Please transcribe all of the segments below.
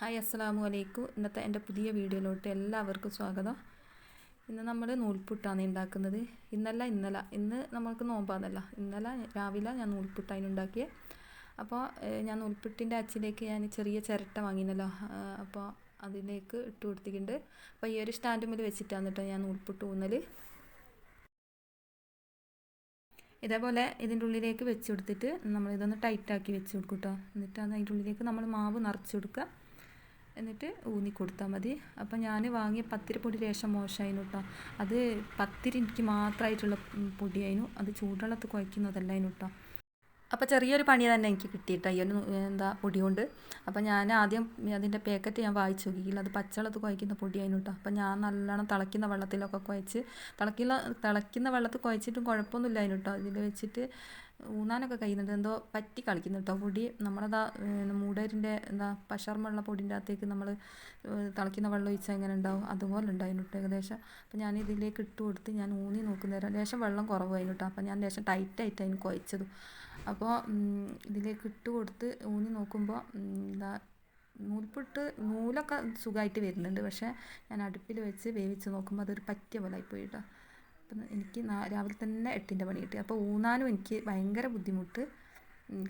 Hi അസ്സലാമു അലൈക്കും. ഇന്നത്തെ എൻ്റെ പുതിയ വീഡിയോയിലോട്ട് എല്ലാവർക്കും സ്വാഗതം. ഇന്ന് നമ്മൾ നൂൽപുട്ടാണ് ഉണ്ടാക്കുന്നത്. ഇന്ന് നമ്മൾക്ക് നോമ്പാന്നല്ല. ഇന്നലെ രാവിലെ ഞാൻ നൂൽപുട്ടാണ് ഉണ്ടാക്കിയത്. അപ്പോൾ ഞാൻ നൂൽപുട്ടിൻ്റെ അച്ചിലേക്ക് ഞാൻ ചെറിയ ചിരട്ട വാങ്ങിനല്ലോ. അപ്പോൾ അതിലേക്ക് ഇട്ട് കൊടുത്തിട്ടുണ്ട്. അപ്പോൾ ഈ ഒരു സ്റ്റാൻഡ് വെച്ചിട്ടാണ് കേട്ടോ ഞാൻ നൂൽപുട്ട് ഊന്നൽ. ഇതേപോലെ ഇതിൻ്റെ ഉള്ളിലേക്ക് വെച്ച് കൊടുത്തിട്ട് നമ്മളിതൊന്ന് ടൈറ്റാക്കി വെച്ച് കൊടുക്കും കേട്ടോ. എന്നിട്ടാണ് അതിൻ്റെ ഉള്ളിലേക്ക് നമ്മൾ മാവ് നിറച്ച് കൊടുക്കുക. എന്നിട്ട് ഊന്നി കൊടുത്താൽ മതി. അപ്പോൾ ഞാൻ വാങ്ങിയ പത്തിരിപ്പൊടി ലേശം മോശമായിരുന്നു കേട്ടോ. അത് പത്തിരി എനിക്ക് മാത്രമായിട്ടുള്ള പൊടിയായിരുന്നു. അത് ചൂടുവെള്ളത്തിൽ കുഴക്കുന്നതല്ലായിരുന്നു കേട്ടോ. അപ്പോൾ ചെറിയൊരു പണി തന്നെ എനിക്ക് കിട്ടിയിട്ടോ ഈ ഒരു പൊടി കൊണ്ട്. അപ്പോൾ ഞാൻ ആദ്യം അതിൻ്റെ പാക്കറ്റ് ഞാൻ വായിച്ചു നോക്കിയില്ല. അത് പച്ചവെള്ളത്തിൽ കുഴക്കുന്ന പൊടിയായിരുന്നു കേട്ടോ. അപ്പോൾ ഞാൻ നല്ലോണം തിളയ്ക്കുന്ന വെള്ളത്തിലൊക്കെ കുഴച്ച് തിളയ്ക്കുന്ന വെള്ളത്തിൽ കുഴച്ചിട്ടും കുഴപ്പമൊന്നുമില്ലായിരുന്നു കേട്ടോ. ഇതിൽ വെച്ചിട്ട് ഊന്നാനൊക്കെ കഴിയുന്നുണ്ട്. എന്തോ പറ്റി കളിക്കുന്നു കേട്ടോ പൊടി. നമ്മളതാ മൂടരിൻ്റെ പശർമുള്ള പൊടിൻ്റെ അകത്തേക്ക് നമ്മൾ തിളയ്ക്കുന്ന വെള്ളം ഒഴിച്ചാൽ എങ്ങനെ ഉണ്ടാവും അതുപോലെ ഉണ്ടായിരുന്നു കേട്ടോ ഏകദേശം. അപ്പോൾ ഞാൻ ഇതിലേക്ക് ഇട്ട് കൊടുത്ത് ഞാൻ ഊന്നി നോക്കുന്നേരം ലേശം വെള്ളം കുറവായിരുന്നു കേട്ടോ. അപ്പോൾ ഞാൻ ലേശം ടൈറ്റായിട്ട് അതിന് കുഴച്ചതും. അപ്പോൾ ഇതിലേക്ക് ഇട്ട് കൊടുത്ത് ഊന്നി നോക്കുമ്പോൾ നൂലൊക്കെ സുഖമായിട്ട് വരുന്നുണ്ട്. പക്ഷേ ഞാൻ അടുപ്പിൽ വെച്ച് വേവിച്ച് നോക്കുമ്പോൾ അതൊരു പറ്റിയ പോലെ ആയിപ്പോയി കേട്ടോ. അപ്പം എനിക്ക് രാവിലെ തന്നെ 8ൻ്റെ പണി കിട്ടി. അപ്പോൾ ഊന്നാനും എനിക്ക് ഭയങ്കര ബുദ്ധിമുട്ട്.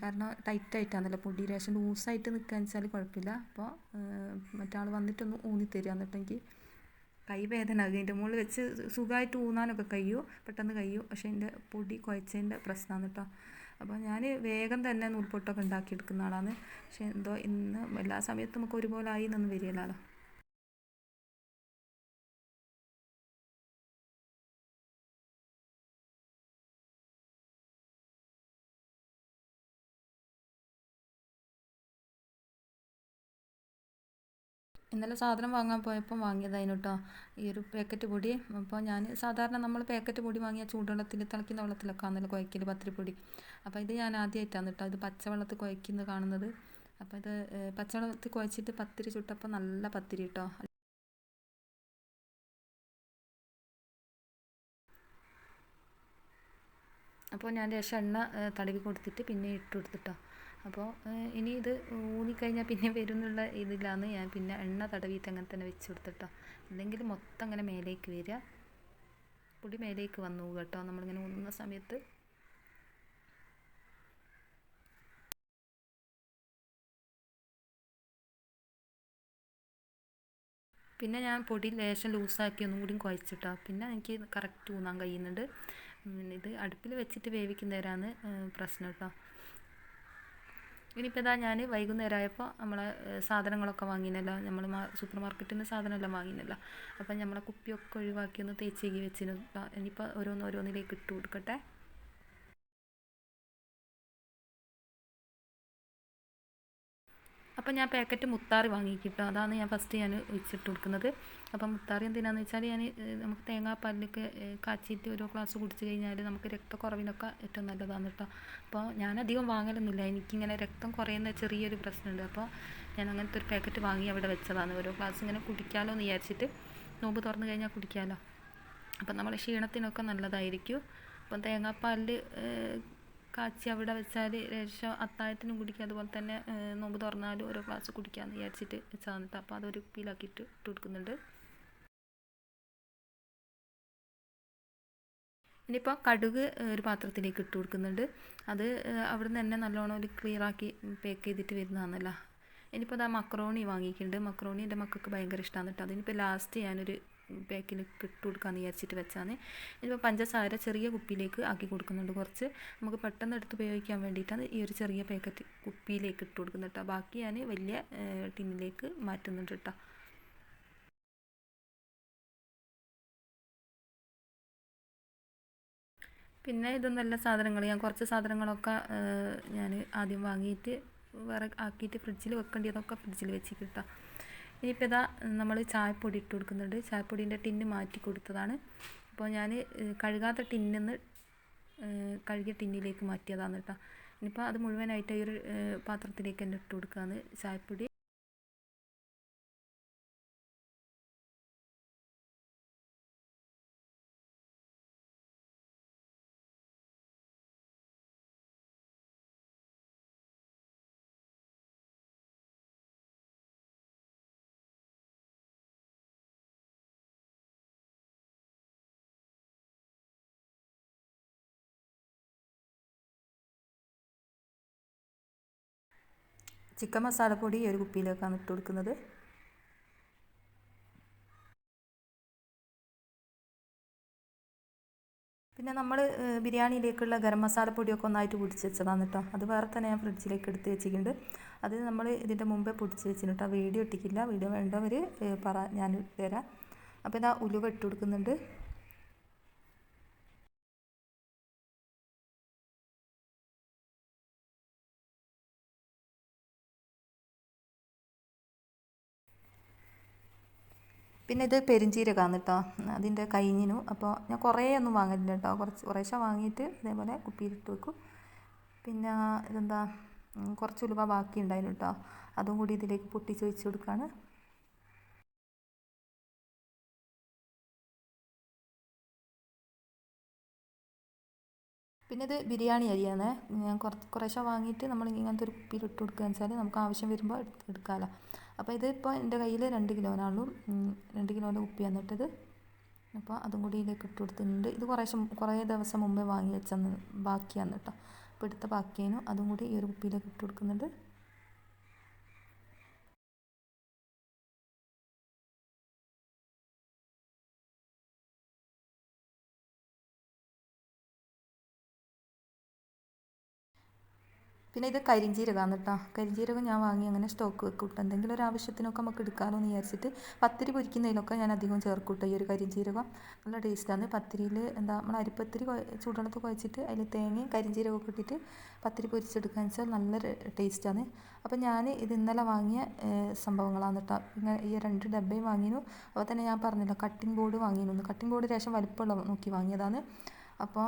കാരണം ടൈറ്റായിട്ടാണല്ലോ പൊടി. ലേശം ലൂസായിട്ട് നിൽക്കുകയെന്ന് വെച്ചാൽ കുഴപ്പമില്ല. അപ്പോൾ മറ്റാൾ വന്നിട്ടൊന്ന് ഊന്നി തരിക. എന്നിട്ട് എനിക്ക് കൈ വേദന ആകും. അതിൻ്റെ മുകളിൽ വെച്ച് സുഖമായിട്ട് ഊന്നാനൊക്കെ കഴിയും, പെട്ടെന്ന് കഴിയും. പക്ഷേ എൻ്റെ പൊടി കുഴച്ചതിൻ്റെ പ്രശ്നമാണ് കേട്ടോ. അപ്പോൾ ഞാൻ വേഗം തന്നെ നൂൽപൊട്ടൊക്കെ ഉണ്ടാക്കിയെടുക്കുന്ന ആളാണ്. പക്ഷേ എന്തോ ഇന്ന് എല്ലാ സമയത്തും നമുക്ക് ഒരുപോലെ ആയി എന്നൊന്നും വരികയില്ലല്ലോ. ഇന്നലെ സാധനം വാങ്ങാൻ പോയപ്പോൾ വാങ്ങിയതായിരുന്നു കേട്ടോ ഈ ഒരു പാക്കറ്റ് പൊടി. അപ്പോൾ ഞാൻ സാധാരണ നമ്മൾ പാക്കറ്റ് പൊടി വാങ്ങിയ ചൂടുവെള്ളത്തിൽ തിളയ്ക്കുന്ന വെള്ളത്തിലൊക്കെ ആണല്ലോ കുഴക്കൽ പത്തിരിപ്പൊടി. അപ്പോൾ ഇത് ഞാൻ ആദ്യമായിട്ടാണ് കേട്ടോ ഇത് പച്ചവെള്ളത്തിൽ കുഴക്കുന്നത് കാണുന്നത്. അപ്പോൾ ഇത് പച്ചവെള്ളത്തിൽ കുഴച്ചിട്ട് പത്തിരി ചുട്ടപ്പോൾ നല്ല പത്തിരി കേട്ടോ. അപ്പോൾ ഞാൻ ലേശം എണ്ണ തടവി കൊടുത്തിട്ട് പിന്നെ ഇട്ട് കൊടുത്തിട്ടോ. അപ്പോൾ ഇനി ഇത് ഊന്നിക്കഴിഞ്ഞാൽ പിന്നെ വരുന്നുള്ള ഇതിലാണ് ഞാൻ പിന്നെ എണ്ണ തടവിയിട്ട് അങ്ങനെ തന്നെ വെച്ച് കൊടുത്തിട്ടോ. അല്ലെങ്കിൽ മൊത്തം അങ്ങനെ മേലേക്ക് വരിക, പൊടി മേലേക്ക് വന്നു പോകുക കേട്ടോ നമ്മളിങ്ങനെ ഊന്നുന്ന സമയത്ത്. പിന്നെ ഞാൻ പൊടി ലേശം ലൂസാക്കി ഒന്നും കൂടി കുഴച്ചിട്ടോ. പിന്നെ എനിക്ക് കറക്റ്റ് ഊന്നാൻ കഴിയുന്നുണ്ട്. ഇത് അടുപ്പിൽ വെച്ചിട്ട് വേവിക്കുന്നവരാണ് പ്രശ്നം കേട്ടോ. ഇനിയിപ്പോൾ ഞാൻ വൈകുന്നേരമായപ്പോൾ നമ്മളെ സാധനങ്ങളൊക്കെ വാങ്ങിനല്ലോ. നമ്മൾ സൂപ്പർ മാർക്കറ്റിൽ നിന്ന് സാധനമെല്ലാം വാങ്ങിനല്ലോ. അപ്പം നമ്മളെ കുപ്പിയൊക്കെ ഒഴിവാക്കി ഒന്ന് തേച്ചേകി വെച്ചിരുന്നു. ഇനിയിപ്പോൾ ഓരോന്നിലേക്ക് ഇട്ട് കൊടുക്കട്ടെ. അപ്പം ഞാൻ പാക്കറ്റ് മുത്താറി വാങ്ങിക്കിട്ടോ. അതാണ് ഞാൻ ഫസ്റ്റ് ഒഴിച്ചിട്ട് കൊടുക്കുന്നത്. അപ്പം മുത്താറി എന്തിനാണെന്ന് വെച്ചാൽ നമുക്ക് തേങ്ങാപ്പാലിലൊക്കെ കാച്ചിയിട്ട് ഓരോ ഗ്ലാസ് കുടിച്ച് കഴിഞ്ഞാൽ നമുക്ക് രക്തക്കുറവിനൊക്കെ ഏറ്റവും നല്ലതാണ് കേട്ടോ. അപ്പോൾ ഞാനധികം വാങ്ങലൊന്നുമില്ല. എനിക്കിങ്ങനെ രക്തം കുറയുന്ന ചെറിയൊരു പ്രശ്നമുണ്ട്. അപ്പോൾ ഞാൻ അങ്ങനത്തെ ഒരു പാക്കറ്റ് വാങ്ങി അവിടെ വെച്ചതാണ്. ഓരോ ഗ്ലാസ് ഇങ്ങനെ കുടിക്കാമല്ലോ എന്ന് വിചാരിച്ചിട്ട്. നോമ്പ് തുറന്ന് കഴിഞ്ഞാൽ കുടിക്കാമല്ലോ. അപ്പം നമ്മുടെ ക്ഷീണത്തിനൊക്കെ നല്ലതായിരിക്കും. അപ്പം തേങ്ങാപ്പാലിൽ കാച്ചി അവിടെ വെച്ചാൽ ലേശം അത്താഴത്തിനും കുടിക്കുക, അതുപോലെ തന്നെ നോമ്പ് തുറന്നാലും ഓരോ ഗ്ലാസ് കുടിക്കാമെന്ന് വിചാരിച്ചിട്ട് വെച്ചാൽ കേട്ടോ. അപ്പോൾ അതൊരു കുപ്പിയിലാക്കിയിട്ട് ഇട്ട് കൊടുക്കുന്നുണ്ട്. ഇനിയിപ്പോൾ കടുക് ഒരു പാത്രത്തിലേക്ക് ഇട്ട് കൊടുക്കുന്നുണ്ട്. അത് അവിടെ നിന്ന് തന്നെ നല്ലോണം ഒരു ക്ലിയറാക്കി പാക്ക് ചെയ്തിട്ട് വരുന്നതാണല്ലോ. ഇനിയിപ്പോൾ അതാ മക്രോണി വാങ്ങിയിട്ടുണ്ട്. മക്രോണി എൻ്റെ മക്കൾക്ക് ഭയങ്കര ഇഷ്ടമാണ് കേട്ടോ. അതിനിപ്പോൾ ലാസ്റ്റ് ഞാനൊരു പാക്കിൽ ഇട്ട് കൊടുക്കാമെന്ന് വിചാരിച്ചിട്ട് വെച്ചാണ്. ഇനിയിപ്പോൾ പഞ്ചസാര ചെറിയ കുപ്പിയിലേക്ക് ആക്കി കൊടുക്കുന്നുണ്ട്. കുറച്ച് നമുക്ക് പെട്ടെന്ന് എടുത്ത് ഉപയോഗിക്കാൻ വേണ്ടിയിട്ടാണ് ഈ ഒരു ചെറിയ പാക്കറ്റ് കുപ്പിയിലേക്ക് ഇട്ട് കൊടുക്കുന്നത് കേട്ടോ. ബാക്കി ഞാൻ വലിയ ടിന്നിലേക്ക് മാറ്റുന്നുണ്ട് കേട്ടോ. പിന്നെ ഇതൊന്നല്ല സാധനങ്ങൾ ഞാൻ കുറച്ച് സാധനങ്ങളൊക്കെ ഞാൻ ആദ്യം വാങ്ങിയിട്ട് വേറെ ആക്കിയിട്ട് ഫ്രിഡ്ജിൽ വെക്കേണ്ടതൊക്കെ ഫ്രിഡ്ജിൽ വെച്ചിട്ട് കേട്ടോ. ഇനിയിപ്പോൾ ഇതാ നമ്മൾ ചായപ്പൊടി ഇട്ട് കൊടുക്കുന്നുണ്ട്. ചായപ്പൊടീൻ്റെ ടിന്ന് മാറ്റി കൊടുത്തതാണ്. അപ്പോൾ ഞാൻ കഴുകാത്ത ടിന്നിൽ നിന്ന് കഴുകിയ ടിന്നിലേക്ക് മാറ്റിയതാണ് കേട്ടോ. ഇനിയിപ്പോൾ അത് മുഴുവനായിട്ട് ഈ ഒരു പാത്രത്തിലേക്ക് തന്നെ ഇട്ട് കൊടുക്കുകയാണ് ചായപ്പൊടി. ചിക്കൻ മസാലപ്പൊടി ഈ ഒരു കുപ്പിയിലേക്കാണ് ഇട്ട് കൊടുക്കുന്നത്. പിന്നെ നമ്മൾ ബിരിയാണിയിലേക്കുള്ള ഗരം മസാലപ്പൊടിയൊക്കെ ഒന്നായിട്ട് പൊടിച്ച് വെച്ചതാണ് കേട്ടോ. അത് വേറെ തന്നെ ഞാൻ ഫ്രിഡ്ജിലേക്ക് എടുത്ത് വെച്ചിട്ടുണ്ട്. അത് നമ്മൾ ഇതിൻ്റെ മുമ്പേ പൊടിച്ച് വെച്ചിട്ടുണ്ട് കേട്ടോ. വീഡിയോ ഇട്ടിട്ടില്ല, വീഡിയോ വേണ്ടവർ ഞാൻ തരാം. അപ്പോൾ ഇതാ ഉലുവ ഇട്ട് കൊടുക്കുന്നുണ്ട്. പിന്നെ ഇത് പെരിഞ്ചീരകമാണ് കേട്ടോ, അതിൻ്റെ കഴിഞ്ഞിനു. അപ്പോൾ ഞാൻ കുറേ ഒന്നും വാങ്ങലില്ല കേട്ടോ, കുറേശ്ശെ വാങ്ങിയിട്ട് ഇതേപോലെ കുപ്പിയിലിട്ട് വെക്കും. പിന്നെ ഇതെന്താ കുറച്ച് ഉലുവ ബാക്കി ഉണ്ടായിരുന്നു കേട്ടോ, അതും കൂടി ഇതിലേക്ക് പൊട്ടിച്ച് വെച്ച് കൊടുക്കുകയാണ്. പിന്നെ ഇത് ബിരിയാണി അരിയാണ്. ഞാൻ കുറേശ്ശെ വാങ്ങിയിട്ട് നമ്മൾ ഇങ്ങനത്തെ ഒരു കുപ്പിയിൽ ഇട്ട് കൊടുക്കുകയെന്ന് വെച്ചാൽ നമുക്ക് ആവശ്യം വരുമ്പോൾ എടുക്കാമല്ലോ. അപ്പോൾ ഇതിപ്പോൾ എൻ്റെ കയ്യിൽ 2 കിലോനാണുള്ളൂ, 2 കിലോൻ്റെ കുപ്പിയാണ് ഇട്ടത്. അപ്പോൾ അതും കൂടി ഇതിലേക്ക് ഇട്ട് കൊടുത്തിട്ടുണ്ട്. ഇത് കുറേ ദിവസം മുമ്പേ വാങ്ങി വെച്ചെന്ന് ബാക്കിയാണ് കേട്ടോ. അപ്പോൾ എടുത്ത ബാക്കിയേനു അതും കൂടി ഈ ഒരു കുപ്പിയിലേക്ക് ഇട്ട് കൊടുക്കുന്നുണ്ട്. പിന്നെ ഇത് കരിഞ്ജീരകമാണ് കേട്ടോ. കരിഞ്ജീരകം ഞാൻ വാങ്ങി അങ്ങനെ സ്റ്റോക്ക് വെക്കും കേട്ടോ. എന്തെങ്കിലും ഒരു ആവശ്യത്തിനൊക്കെ നമുക്ക് എടുക്കാമല്ലോ എന്ന് വിചാരിച്ചിട്ട് പത്തിരി പൊരിക്കുന്നതിലൊക്കെ ഞാൻ അധികം ചേർക്കും കേട്ടോ ഈ ഒരു കരിഞ്ജീരകം. നല്ല ടേസ്റ്റാണ്. പത്തിരിയിൽ എന്താ നമ്മൾ അരിപ്പത്തിരി ചൂടുവെള്ളത്തിൽ കുഴച്ചിട്ട് അതിൽ തേങ്ങയും കരിഞ്ജീരകമൊക്കെ ഇട്ടിട്ട് പത്തിരി പൊരിച്ചെടുക്കുകയെന്ന് വെച്ചാൽ നല്ല ടേസ്റ്റാണ്. അപ്പോൾ ഞാൻ ഇത് ഇന്നലെ വാങ്ങിയ സംഭവങ്ങളാണ് കേട്ടോ. പിന്നെ ഈ 2 ഡബ്ബയും വാങ്ങിയിരുന്നു. അപ്പോൾ തന്നെ ഞാൻ പറഞ്ഞല്ലോ കട്ടിംഗ് ബോർഡ് വാങ്ങിയിരുന്നു. കട്ടിംഗ് ബോർഡ് ലേശം വലിപ്പമുള്ള നോക്കി വാങ്ങിയതാണ്. അപ്പോൾ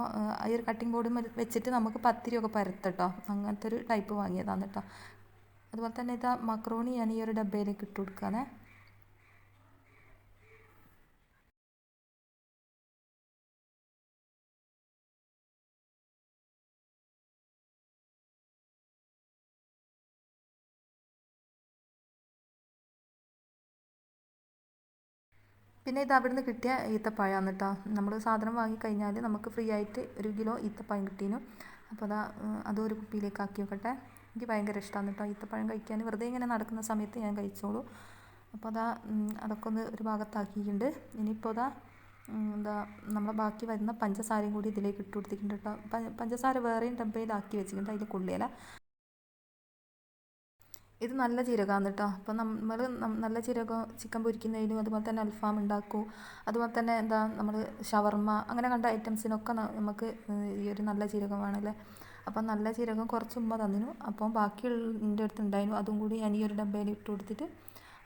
ഈ ഒരു കട്ടിംഗ് ബോർഡ് വെച്ചിട്ട് നമുക്ക് പത്തിരിയൊക്കെ പരത്തട്ടോ, അങ്ങനത്തെ ഒരു ടൈപ്പ് വാങ്ങിയതാണ് കേട്ടോ. അതുപോലെ തന്നെ ഇതാ മക്രോണി ഞാൻ ഈ ഒരു ഡബ്ബയിലേക്ക് ഇട്ട് കൊടുക്കുകയാണേ. പിന്നെ ഇത് അവിടെ നിന്ന് കിട്ടിയ ഈത്തപ്പഴമാണ് കേട്ടോ. നമ്മൾ സാധനം വാങ്ങിക്കഴിഞ്ഞാൽ നമുക്ക് ഫ്രീ ആയിട്ട് 1 കിലോ ഈത്തപ്പഴം കിട്ടീനു. അപ്പോൾ അതും ഒരു കുപ്പിയിലേക്ക് ആക്കി വെക്കട്ടെ. എനിക്ക് ഭയങ്കര ഇഷ്ടമാണ് കേട്ടോ ഈത്തപ്പഴം കഴിക്കാൻ. വെറുതെ ഇങ്ങനെ നടക്കുന്ന സമയത്ത് ഞാൻ കഴിച്ചോളൂ. അപ്പോൾ അതൊക്കെ ഒരു ഭാഗത്താക്കിയിട്ടുണ്ട്. ഇനിയിപ്പോൾ എന്താ നമ്മളെ ബാക്കി വരുന്ന പഞ്ചസാരയും കൂടി ഇതിലേക്ക് ഇട്ട് കൊടുത്തിട്ടുണ്ട് കേട്ടോ. പഞ്ചസാര വേറെയും ഡബ്ബയിലാക്കി വെച്ചിട്ടുണ്ട്, അതിൽ കൊള്ളിയില. ഇത് നല്ല ജീരകമാണ് കേട്ടോ. അപ്പോൾ നമ്മൾ നല്ല ജീരകം ചിക്കൻ പൊരിക്കുന്നതിനും അതുപോലെ തന്നെ അൽഫാം ഉണ്ടാക്കും, അതുപോലെ തന്നെ എന്താ നമ്മൾ ഷവർമ്മ അങ്ങനെ കണ്ട ഐറ്റംസിനൊക്കെ നമുക്ക് ഈ ഒരു നല്ല ജീരകം വേണമല്ലേ. അപ്പം നല്ല ജീരകം കുറച്ച് ഉമ്മ തന്നിനു. അപ്പം ബാക്കിയുള്ള അടുത്ത് ഉണ്ടായിരുന്നു, അതും കൂടി ഞാൻ ഈ ഒരു ഡബ്ബയിൽ ഇട്ട് കൊടുത്തിട്ട്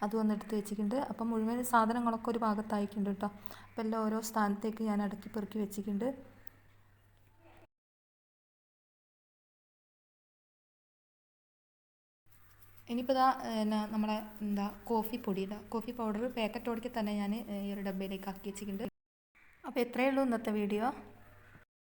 അതും ഒന്ന് എടുത്ത് വെച്ചിട്ടുണ്ട്. അപ്പം മുഴുവൻ സാധനങ്ങളൊക്കെ ഒരു ഭാഗത്തായിട്ടുണ്ട് കേട്ടോ. അപ്പോൾ എല്ലാം ഓരോ സ്ഥാനത്തേക്ക് ഞാൻ അടുക്കി പെറുക്കി വെച്ചിട്ടുണ്ട്. ഇനിയിപ്പോൾ നമ്മളെ കോഫി പൊടി കോഫി പൗഡർ പാക്കറ്റോടൊക്കെ തന്നെ ഞാൻ ഈ ഒരു ഡബ്ബയിലേക്ക് ആക്കി വെച്ചിട്ടുണ്ട്. അപ്പോൾ എത്രയേ ഉള്ളൂ ഇന്നത്തെ വീഡിയോ.